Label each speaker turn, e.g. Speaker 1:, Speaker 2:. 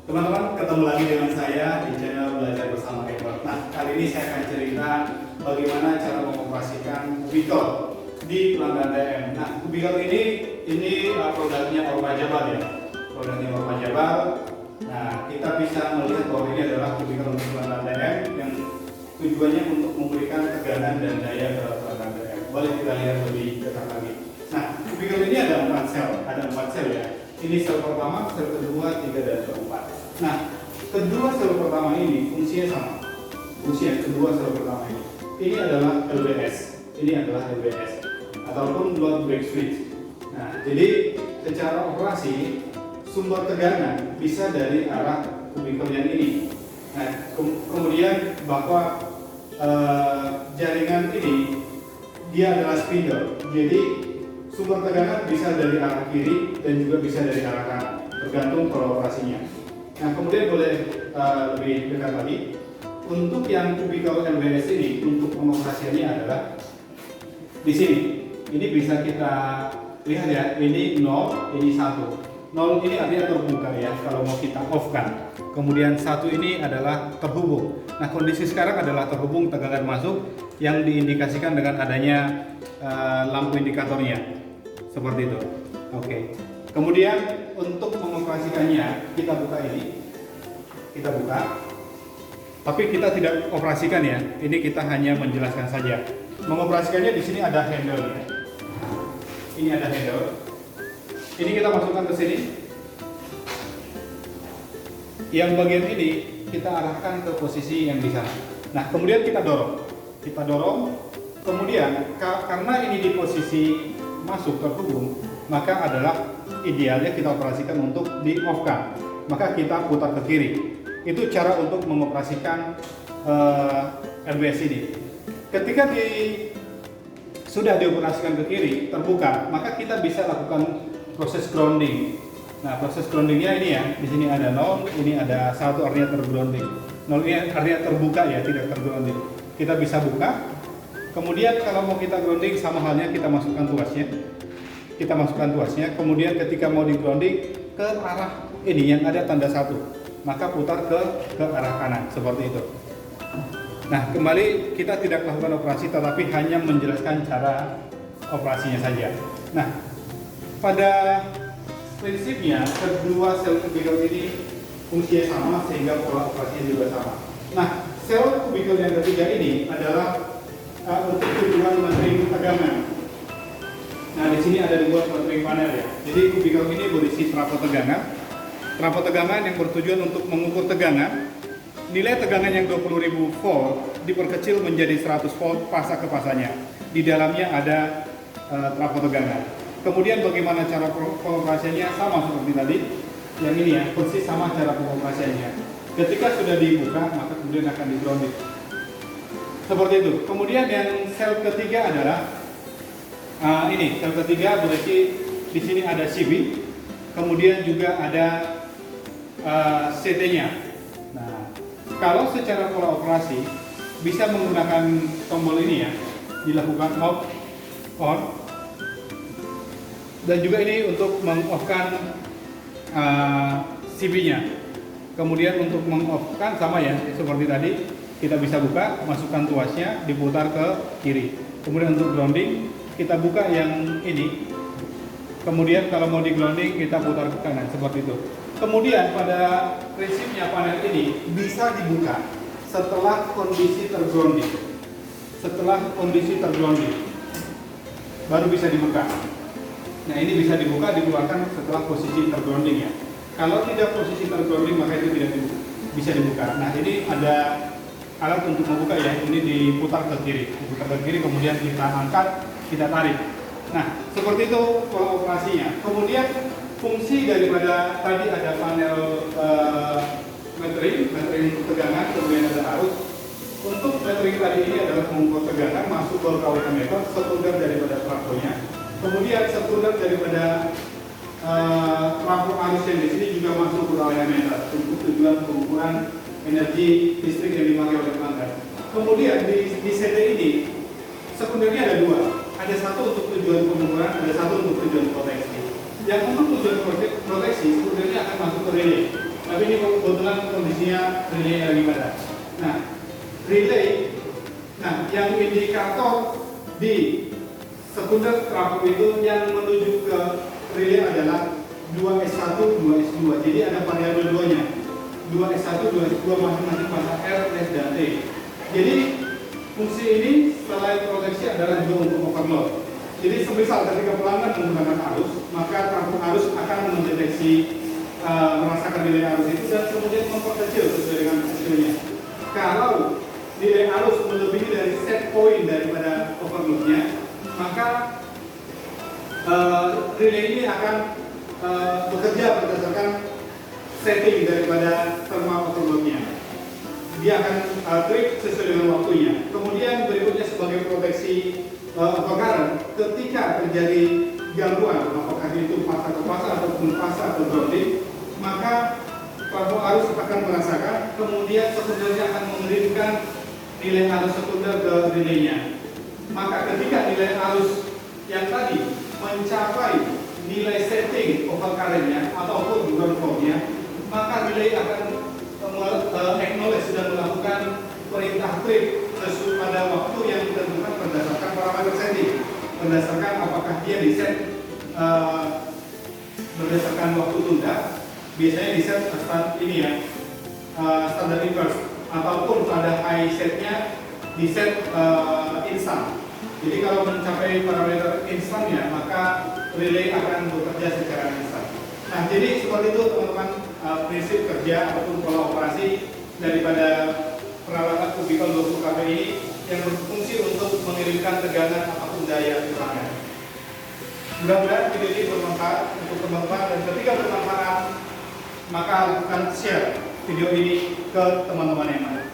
Speaker 1: Teman-teman, ketemu lagi dengan saya di channel Belajar Bersama Edward. Nah, kali ini saya akan cerita bagaimana cara mengoperasikan kubikel di pelanggan TM. Nah, kubikel ini produknya Orma Jabal ya. Produknya Orma Jabal. Nah, kita bisa melihat bahwa ini adalah kubikel untuk pelanggan TM yang tujuannya untuk memberikan tegangan dan daya ke pelanggan TM. Boleh kita lihat lebih dekat lagi. Nah, kubikel ini ada 4 sel ya. Ini sel pertama, sel kedua, 3, dan keempat. Nah, kedua sel pertama ini fungsinya sama. Fungsi yang kedua sel pertama ini adalah LBS. Ini adalah LBS ataupun load break switch. Nah, jadi secara operasi sumber tegangan bisa dari arah kubikel yang ini. Nah, kemudian bahwa jaringan ini dia adalah spindle. Jadi sumber tegangan bisa dari arah kiri dan juga bisa dari arah kanan, tergantung pola operasinya. Nah, kemudian boleh lebih dekat lagi. Untuk yang kubikel LBS ini, untuk pengoperasiannya adalah di sini. Ini bisa kita lihat ya, ini 0, ini 1. 0 ini artinya terbuka ya, kalau mau kita off kan. Kemudian 1 ini adalah terhubung. Nah, kondisi sekarang adalah terhubung, tegangan masuk yang diindikasikan dengan adanya lampu indikatornya. Seperti itu. Oke. Kemudian untuk mengoperasikannya, kita buka ini. Kita buka. Tapi kita tidak operasikan ya. Ini kita hanya menjelaskan saja. Mengoperasikannya di sini ada handle ya. Ini ada handle. Ini kita masukkan ke sini. Yang bagian ini kita arahkan ke posisi yang di sana. Nah, kemudian kita dorong. Kita dorong. Kemudian karena ini di posisi masuk terhubung, maka adalah idealnya kita operasikan untuk di off kan, maka kita putar ke kiri. Itu cara untuk mengoperasikan LBS ini. Ketika sudah dioperasikan ke kiri terbuka, maka kita bisa lakukan proses grounding. Nah, proses groundingnya ini ya, di sini ada 0, ini ada 1 artinya tergrounding. 0 ini artinya terbuka ya, tidak tergrounding. Kita bisa buka. Kemudian kalau mau kita grounding, sama halnya kita masukkan tuasnya. Kita masukkan tuasnya. Kemudian ketika mau di grounding ke arah ini yang ada tanda 1, maka putar ke arah kanan seperti itu. Nah, kembali kita tidak melakukan operasi, tetapi hanya menjelaskan cara operasinya saja. Nah, pada prinsipnya kedua sel kubikel ini fungsinya sama sehingga pola operasinya juga sama. Nah, sel kubikel yang ketiga ini adalah untuk tujuan metering tegangan. Nah, di sini ada dibuat metering panel ya. Jadi kubikel ini berisi trafo tegangan. Trafo tegangan yang bertujuan untuk mengukur tegangan. Nilai tegangan yang 20.000 volt diperkecil menjadi 100 volt pasa ke pasanya. Di dalamnya ada trafo tegangan. Kemudian bagaimana cara pengoperasiannya, sama seperti tadi. Yang ini ya, persis sama cara pengoperasiannya. Ketika sudah dibuka, maka kemudian akan di grounding. Seperti itu. Kemudian yang sel ketiga adalah ini sel ketiga berarti di sini ada CB, kemudian juga ada CT-nya. Nah, kalau secara pola operasi bisa menggunakan tombol ini ya, dilakukan off, on, dan juga ini untuk meng-off-kan CB-nya. Kemudian untuk meng-off-kan sama ya, seperti tadi. Kita bisa buka, masukkan tuasnya, diputar ke kiri. Kemudian untuk grounding, kita buka yang ini. Kemudian kalau mau di grounding, kita putar ke kanan, seperti itu. Kemudian pada prinsipnya panel ini bisa dibuka setelah kondisi tergrounding. Setelah kondisi tergrounding, baru bisa dibuka. Nah, ini bisa dibuka, dikeluarkan setelah posisi tergrounding ya. Kalau tidak posisi tergrounding, maka itu tidak bisa dibuka. Nah, ini ada alat untuk membuka ya, ini diputar ke kiri, kemudian kita angkat, kita tarik. Nah, seperti itu pola operasinya. Kemudian fungsi daripada tadi ada panel metering untuk tegangan, kemudian ada arus. Untuk metering tadi ini adalah mengukur tegangan masuk ke voltmeter, sekunder daripada trafonya. Kemudian sekunder daripada trafo arus yang di sini juga masuk ke voltmeter untuk tujuan pengukuran energi listrik yang dipakai oleh pelanggan. Kemudian di CT ini sekundernya ada 2. Ada satu untuk tujuan pengukuran, ada satu untuk tujuan proteksi. Yang untuk tujuan proteksi sekundernya akan masuk ke relay. Nah, Tapi ini kebetulan kondisinya relay lagi padat. Nah, relay, yang indikator di sekunder trafo itu yang menuju ke relay adalah 2S1, 2S2. Jadi ada variabel 2-nya. 2S1, 2S2 masing-masing pada R, S, dan T. Jadi fungsi ini selain proteksi adalah juga untuk overload. Jadi semisal ketika pelanggan menggunakan arus, maka trafo arus akan mendeteksi merasakan nilai arus itu dan kemudian memperkecil sesuai dengan hasilnya. Kalau nilai arus melebihi dari set point daripada overloadnya, maka relay ini akan bekerja berdasarkan setting daripada thermal overloadnya. Dia akan trip sesuai dengan waktunya. Kemudian berikutnya sebagai proteksi overcurrent, ketika terjadi gangguan, apakah itu fase ke fase ataupun fase atau grounding, maka trafo arus akan merasakan, kemudian sekundernya akan mengirimkan nilai arus sekunder ke relaynya. Maka ketika nilai arus yang tadi mencapai nilai setting overcurrent-nya ataupun ground fault-nya, maka relay akan acknowledge dan melakukan perintah trip sesuai pada waktu yang ditentukan berdasarkan parameter setting, berdasarkan apakah dia di set berdasarkan waktu tunda, biasanya di set ini ya, standar inverse, ataupun pada high setnya di set instan. Jadi kalau mencapai parameter instannya, maka relay akan bekerja secara instan. Nah, jadi seperti itu teman-teman prinsip kerja ataupun pola operasi daripada peralatan kubikel 20 kV ini yang berfungsi untuk mengirimkan tegangan ataupun daya ke pelanggan. Mudah-mudahan video ini bermanfaat untuk teman-teman, dan ketika bermanfaat maka lakukan share video ini ke teman-teman yang lain.